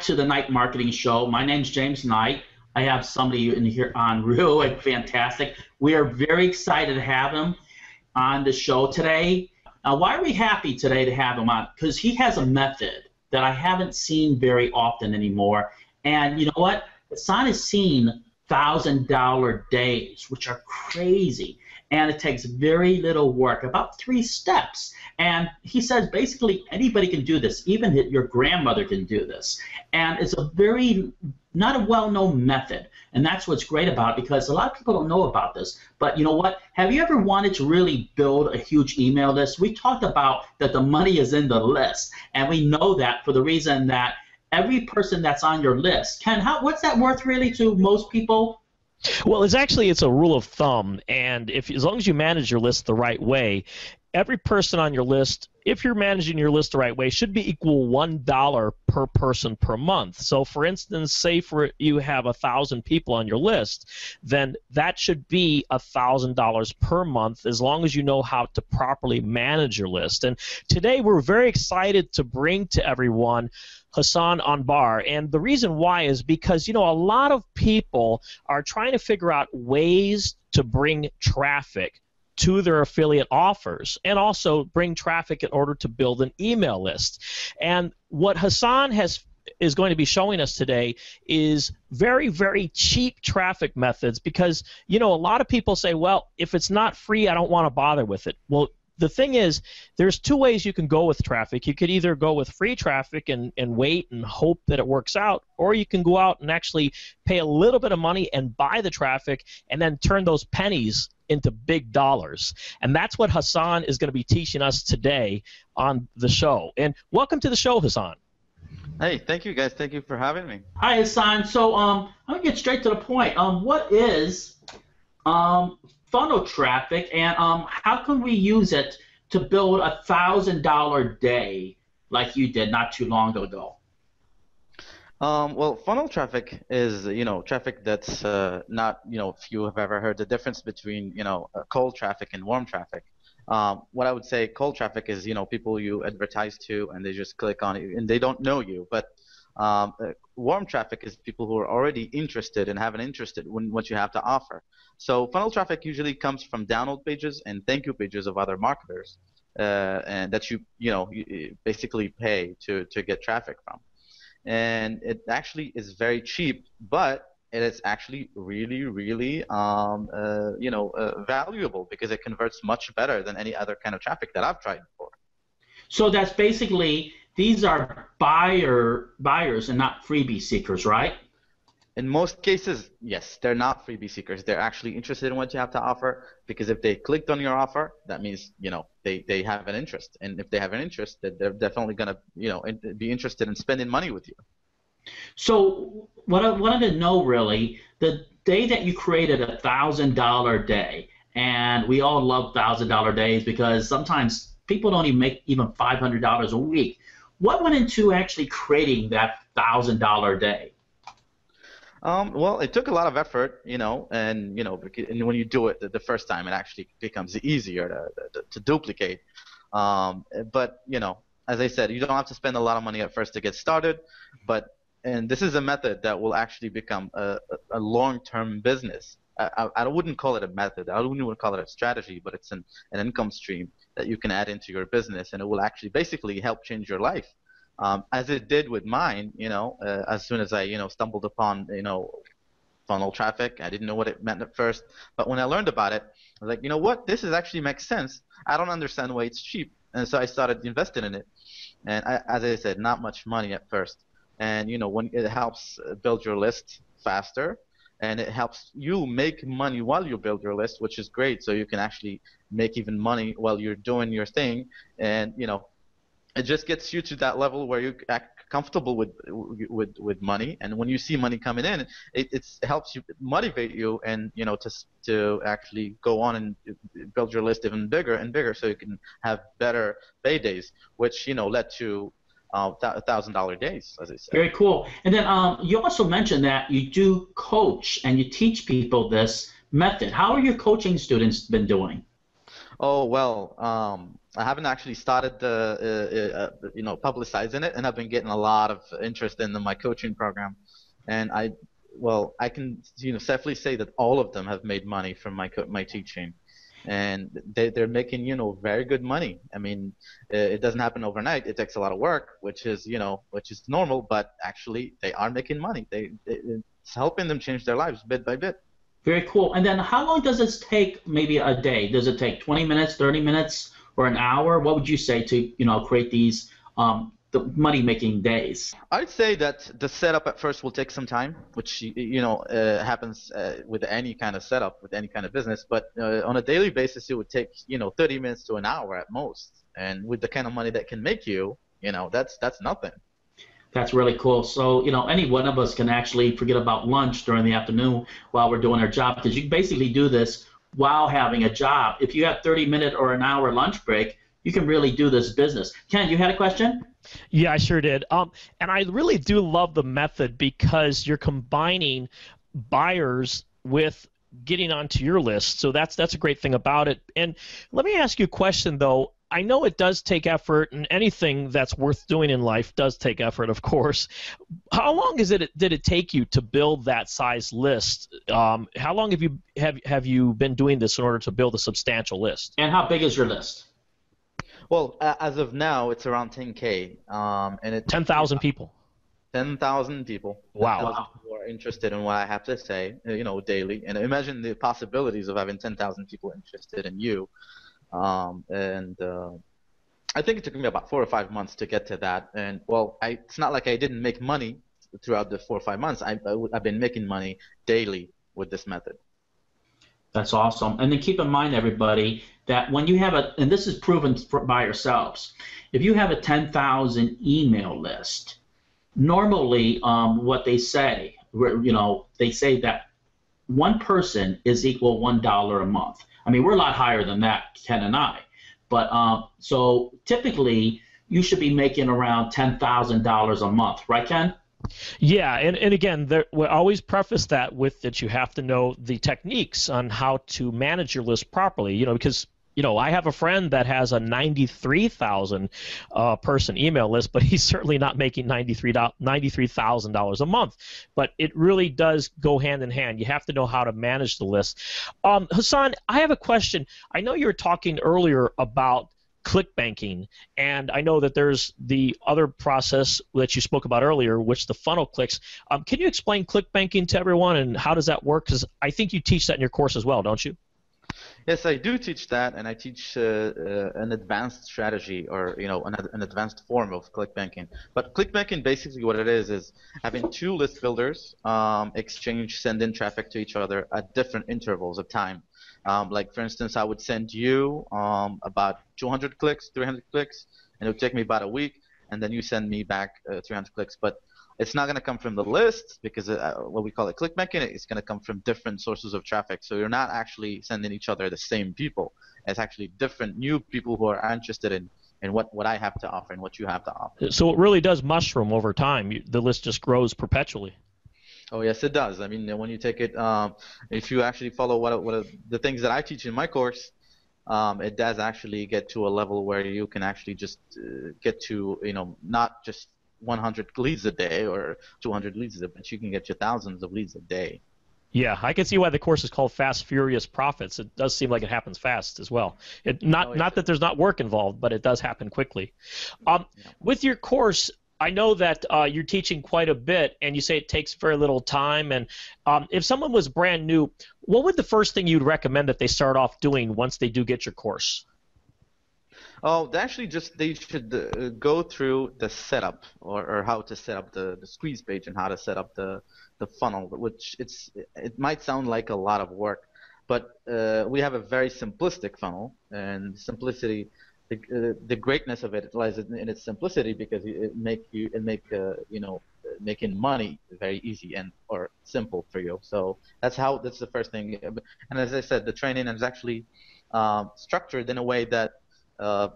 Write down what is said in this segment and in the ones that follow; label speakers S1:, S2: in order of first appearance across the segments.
S1: to the Night Marketing Show. My name's James Knight. I have somebody in here on really fantastic. We are very excited to have him on the show today. Why are we happy today to have him on? Because he has a method that I haven't seen very often anymore. And you know what? Hassan has seen $1,000 days, which are crazy. And it takes very little work, about 3 steps. And he says basically anybody can do this, even your grandmother can do this. And it's a very, not a well-known method. And that's what's great about it, because a lot of people don't know about this. But you know what? Have you ever wanted to really build a huge email list? We talked about that the money is in the list. And we know that for the reason that every person that's on your list what's that worth really to most people?
S2: Well, it's a rule of thumb, and as long as you manage your list the right way, every person on your list, if you're managing your list the right way, should be equal $1 per person per month. So, for instance, say you have 1,000 people on your list, then that should be $1,000 per month, as long as you know how to properly manage your list. And today we're very excited to bring to everyone Hassan on bar, and the reason why is because a lot of people are trying to figure out ways to bring traffic to their affiliate offers and also bring traffic in order to build an email list. And what Hassan is going to be showing us today is very, very cheap traffic methods, because a lot of people say, well, if it's not free, I don't want to bother with it. Well, the thing is, there's 2 ways you can go with traffic. You could either go with free traffic and wait and hope that it works out, or you can go out and actually pay a little bit of money and buy the traffic and then turn those pennies into big dollars. And that's what Hassan is going to be teaching us today on the show. And welcome to the show, Hassan.
S3: Hey, thank you guys. Thank you for having me.
S1: Hi, Hassan. So I'm going to get straight to the point. What is funnel traffic, and how can we use it to build a $1,000 day like you did not too long ago?
S3: Well, funnel traffic is traffic that's not if you have ever heard the difference between cold traffic and warm traffic. What I would say, cold traffic is people you advertise to and they just click on it and they don't know you. But warm traffic is people who are already interested and have an interest in what you have to offer. So funnel traffic usually comes from download pages and thank you pages of other marketers, and that you basically pay to get traffic from. And it actually is very cheap, but it is actually really, really valuable, because it converts much better than any other kind of traffic that I've tried before.
S1: So that's basically, these are buyers and not freebie seekers, right?
S3: In most cases, yes, they're not freebie seekers. They're actually interested in what you have to offer, because if they clicked on your offer, that means they have an interest, and if they have an interest, they're definitely gonna be interested in spending money with you.
S1: So what I wanted to know really, the day that you created a $1,000 day, and we all love $1,000 days because sometimes people don't even make even $500 a week. What went into actually creating that $1,000 day?
S3: Well, it took a lot of effort, and when you do it the first time, it actually becomes easier to duplicate. But as I said, you don't have to spend a lot of money at first to get started, and this is a method that will actually become a long-term business. I wouldn't call it a method. I wouldn't even call it a strategy, but it's an income stream that you can add into your business, and it will actually basically help change your life. As it did with mine, as soon as I, stumbled upon, funnel traffic, I didn't know what it meant at first. But when I learned about it, I was like, you know what, this actually makes sense. I don't understand why it's cheap. And so I started investing in it. And as I said, not much money at first. And, when it helps build your list faster, and it helps you make money while you build your list, which is great. So you can actually make even money while you're doing your thing. And, it just gets you to that level where you act comfortable with money, and when you see money coming in, it helps you motivate you, and to actually go on and build your list even bigger and bigger, so you can have better paydays, which led to $1,000 days, as I said.
S1: Very cool. And then you also mentioned that you do coach and you teach people this method. How are your coaching students been doing?
S3: Oh well, I haven't actually started publicizing it, and I've been getting a lot of interest in my coaching program, and I can safely say that all of them have made money from my teaching, and they're making very good money. I mean, it doesn't happen overnight. It takes a lot of work, which is normal, but actually they are making money. It's helping them change their lives bit by bit.
S1: Very cool. And then how long does this take maybe a day? Does it take 20 minutes, 30 minutes, or an hour? What would you say to, create these the money-making days?
S3: I'd say that the setup at first will take some time, which happens with any kind of setup, with any kind of business. But on a daily basis, it would take 30 minutes to an hour at most. And with the kind of money that can make you, that's nothing.
S1: That's really cool. So, any one of us can actually forget about lunch during the afternoon while we're doing our job, because you basically do this while having a job. If you have 30-minute or an hour lunch break, you can really do this business. Ken, you had a question?
S2: Yeah, I sure did. And I really do love the method because you're combining buyers with getting onto your list. So that's a great thing about it. And let me ask you a question, though. I know it does take effort, and anything that's worth doing in life does take effort, of course. How long did it take you to build that size list? How long have you been doing this in order to build a substantial list?
S1: And how big is your list?
S3: Well, as of now, it's around 10K, and it's
S2: 10,000 people.
S3: 10,000 people.
S2: Wow.
S3: 10,000 people are interested in what I have to say, daily. And imagine the possibilities of having 10,000 people interested in you. And I think it took me about 4 or 5 months to get to that. And well, it's not like I didn't make money throughout the 4 or 5 months. I've been making money daily with this method.
S1: That's awesome. And then keep in mind, everybody, that when you have and this is proven by yourselves, if you have a 10,000 email list, normally what they say, they say that one person is equal $1 a month. I mean, we're a lot higher than that, Ken and I. But so typically, you should be making around $10,000 a month, right, Ken?
S2: Yeah, and again, we always preface that with that you have to know the techniques on how to manage your list properly, because I have a friend that has a 93,000 person email list, but he's certainly not making $93,000 a month. But it really does go hand in hand. You have to know how to manage the list. Hassan, I have a question. I know you were talking earlier about click banking, and I know that there's the other process that you spoke about earlier, which the funnel clicks. Can you explain click banking to everyone, and how does that work? Because I think you teach that in your course as well, don't you?
S3: Yes, I do teach that, and I teach an advanced strategy, or an advanced form of click banking. But click banking, basically, what it is having two list builders send in traffic to each other at different intervals of time. Like for instance, I would send you about 200 clicks, 300 clicks, and it would take me about a week, and then you send me back 300 clicks. But it's not going to come from the list because what we call it click banking, it's going to come from different sources of traffic. So you're not actually sending each other the same people. It's actually different new people who are interested in what I have to offer and what you have to offer.
S2: So it really does mushroom over time. The list just grows perpetually.
S3: Oh yes, it does. I mean, when you take it, if you actually follow what the things that I teach in my course, it does actually get to a level where you can actually just get to not just 100 leads a day or 200 leads a day, but you can get you thousands of leads a day.
S2: Yeah, I can see why the course is called Fast, Furious Profits. It does seem like it happens fast as well. Not that there's not work involved, but it does happen quickly. With your course, I know that you're teaching quite a bit, and you say it takes very little time. And if someone was brand new, what would the first thing you'd recommend that they start off doing once they do get your course?
S3: Oh, they should go through the setup or how to set up the squeeze page and how to set up the funnel, which it might sound like a lot of work, but we have a very simplistic funnel, and simplicity, the greatness of it lies in its simplicity because making money very easy or simple for you. So that's the first thing. And as I said, the training is actually structured in a way that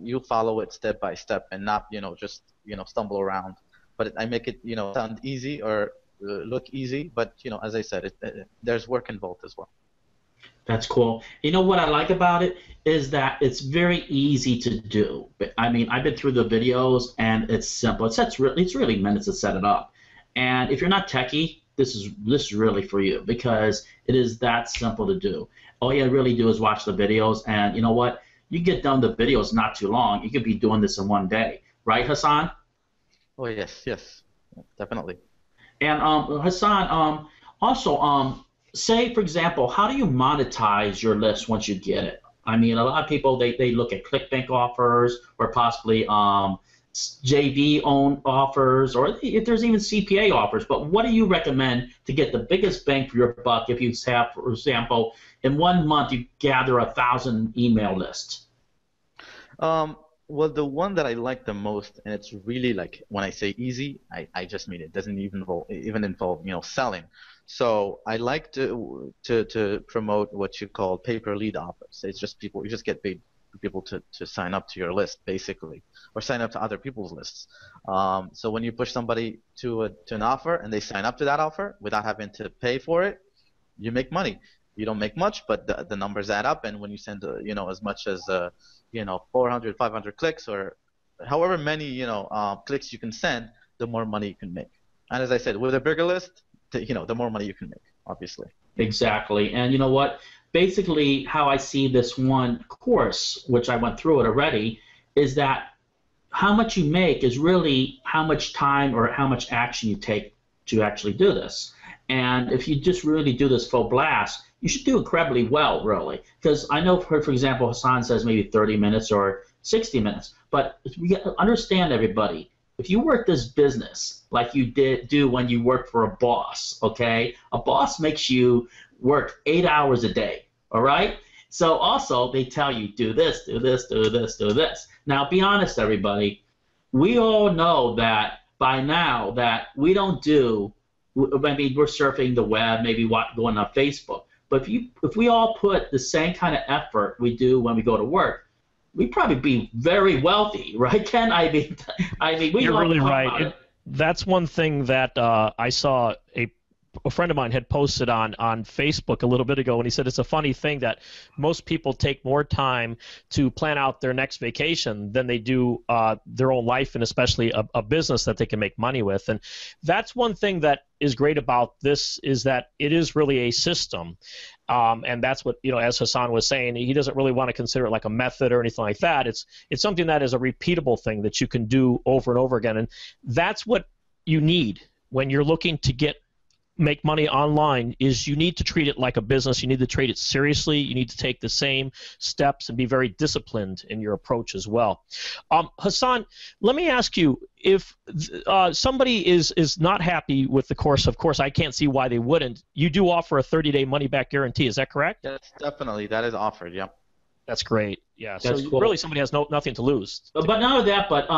S3: you follow it step by step and not just stumble around. But I make it sound easy or look easy, but as I said, there's work involved as well.
S1: That's cool. You know what I like about it is that it's very easy to do. I mean, I've been through the videos and it's simple. It's really minutes to set it up. And if you're not techie, this is really for you because it is that simple to do. All you really do is watch the videos, and you know what? You get done the videos not too long. You could be doing this in one day, right, Hassan?
S3: Oh yes, yes, definitely.
S1: And Hassan, also, say for example, how do you monetize your list once you get it? I mean, a lot of people they look at ClickBank offers or possibly JV owned offers, or if there's even CPA offers. But what do you recommend to get the biggest bang for your buck if you have, for example, in 1 month you gather 1,000 email lists?
S3: Well, the one that I like the most, and it's really like when I say easy, I just mean it doesn't even involve selling. So I like to promote what you call pay-per lead offers. It's just people, you just get paid for people to sign up to your list basically, or sign up to other people's lists. So when you push somebody to an offer and they sign up to that offer without having to pay for it, you make money. You don't make much, but the numbers add up, and when you send as much as 400, 500 clicks, or however many clicks you can send, the more money you can make. And as I said, with a bigger list, the more money you can make, obviously.
S1: Exactly. And you know what? Basically, how I see this one course, which I went through it already, is that how much you make is really how much time or how much action you take to actually do this. And if you just really do this full blast, you should do incredibly well, really. Because I know, for example, Hassan says maybe 30 minutes or 60 minutes. But we understand, everybody, if you work this business like you do when you work for a boss, okay? A boss makes you work 8 hours a day, all right? So also they tell you do this, do this, do this, do this. Now be honest, everybody. We all know that by now that we don't do, maybe we're surfing the web, maybe going on Facebook. But if we all put the same kind of effort we do when we go to work, we'd probably be very wealthy, right, Ken? I mean, we
S2: You're
S1: all
S2: really
S1: talk
S2: right.
S1: about it.
S2: That's one thing that I saw a friend of mine had posted on Facebook a little bit ago, and he said it's a funny thing that most people take more time to plan out their next vacation than they do their own life, and especially a business that they can make money with. And that's one thing that is great about this, is that it is really a system. And that's what, as Hassan was saying, he doesn't really want to consider it like a method or anything like that. It's something that is a repeatable thing that you can do over and over again. And that's what you need when you're looking to make money online, is you need to treat it like a business. You need to treat it seriously. You need to take the same steps and be very disciplined in your approach as well. Hassan, let me ask you, if somebody is not happy with the course, of course I can't see why they wouldn't. You do offer a 30-day money-back guarantee. Is that correct?
S3: Yes, definitely. That is offered, yeah.
S2: That's great. Yeah.
S1: That's
S2: so
S1: cool.
S2: Really somebody has nothing to lose.
S1: But not only that, but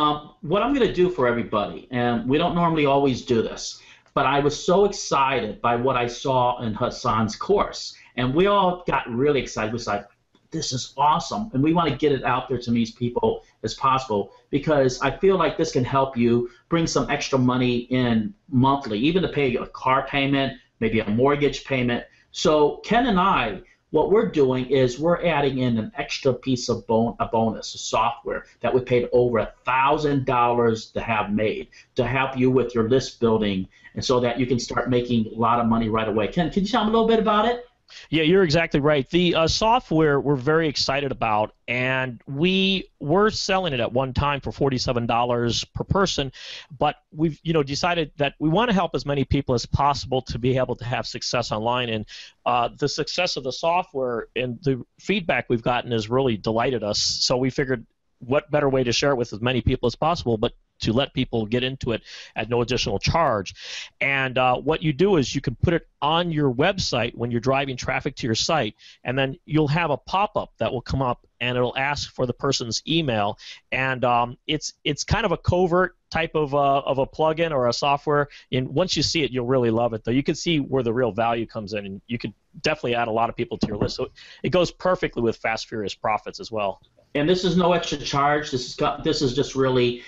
S1: what I'm going to do for everybody, and we don't normally always do this, but I was so excited by what I saw in Hassan's course, and we all got really excited. We was like, this is awesome, and we want to get it out there to as many people as possible, because I feel like this can help you bring some extra money in monthly, even to pay a car payment, maybe a mortgage payment. So Ken and I, what we're doing is we're adding in an extra piece of a bonus, a software that we paid over $1,000 to have made to help you with your list building, and so that you can start making a lot of money right away. Ken, can you tell me a little bit about it?
S2: Yeah, you're exactly right. The software we're very excited about, and we were selling it at one time for $47 per person, but we've decided that we want to help as many people as possible to be able to have success online. And the success of the software and the feedback we've gotten has really delighted us. So we figured, what better way to share it with as many people as possible, but to let people get into it at no additional charge. And what you do is you can put it on your website when you're driving traffic to your site, and then you'll have a pop-up that will come up, and it'll ask for the person's email. And it's kind of a covert type of a plugin or a software. And once you see it, you'll really love it, though. You can see where the real value comes in, and you could definitely add a lot of people to your list. So it goes perfectly with Fast Furious Profits as well. And
S1: this is no extra charge. This is just really,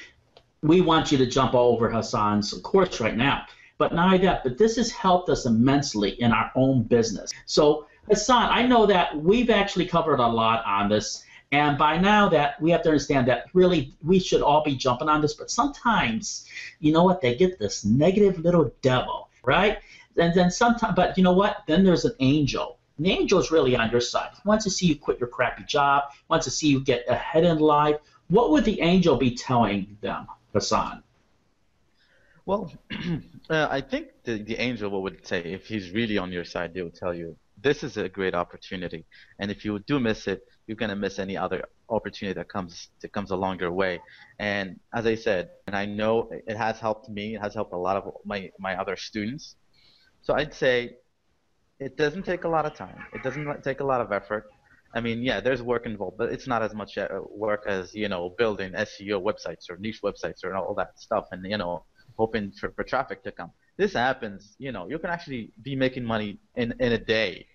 S1: we want you to jump over Hassan's course right now. But not only that, but this has helped us immensely in our own business. So Hassan, I know that we've actually covered a lot on this, and by now that we have to understand that really we should all be jumping on this, but sometimes, you know what, they get this negative little devil, right? And then sometimes, but you know what? Then there's an angel. And the angel is really on your side. He wants to see you quit your crappy job, wants to see you get ahead in life. What would the angel be telling them, Hassan?
S3: Well, I think the angel would say, if he's really on your side, they will tell you, this is a great opportunity, and if you do miss it, you're gonna miss any other opportunity that comes along your way. And as I said, and I know it has helped me, it has helped a lot of my other students. So I'd say it doesn't take a lot of time. It doesn't take a lot of effort. I mean, yeah, there's work involved, but it's not as much work as, building SEO websites or niche websites or all that stuff, and hoping for traffic to come. This happens, you can actually be making money in a day.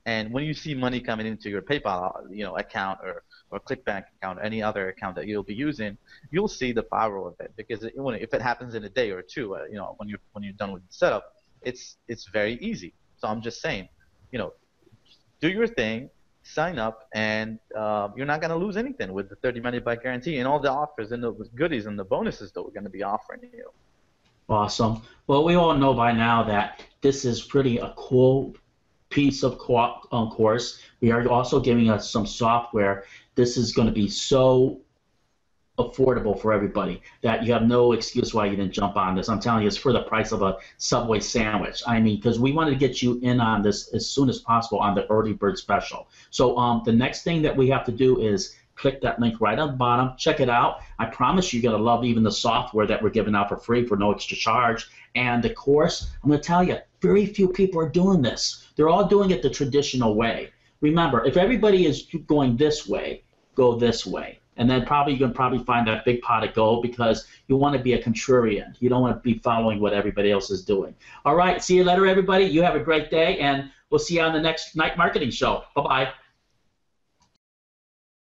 S3: And when you see money coming into your PayPal, account or ClickBank account, any other account that you'll be using, you'll see the power of it. Because if it happens in a day or two, when you're done with the setup, it's very easy. So I'm just saying, do your thing, sign up, and you're not gonna lose anything with the 30 money back guarantee and all the offers and the goodies and the bonuses that we're gonna be offering you.
S1: Awesome. Well, we all know by now that this is pretty a cool piece of course. We are also giving us some software. This is going to be so affordable for everybody that you have no excuse why you didn't jump on this. I'm telling you, it's for the price of a Subway sandwich. I mean, because we wanted to get you in on this as soon as possible on the early bird special. So the next thing that we have to do is click that link right on the bottom. Check it out. I promise you're going to love even the software that we're giving out for free for no extra charge. And the course, I'm going to tell you, very few people are doing this. They're all doing it the traditional way. Remember, if everybody is going this way, go this way. And then you can probably find that big pot of gold, because you want to be a contrarian. You don't want to be following what everybody else is doing. All right. See you later, everybody. You have a great day, and we'll see you on the next night marketing show. Bye-bye.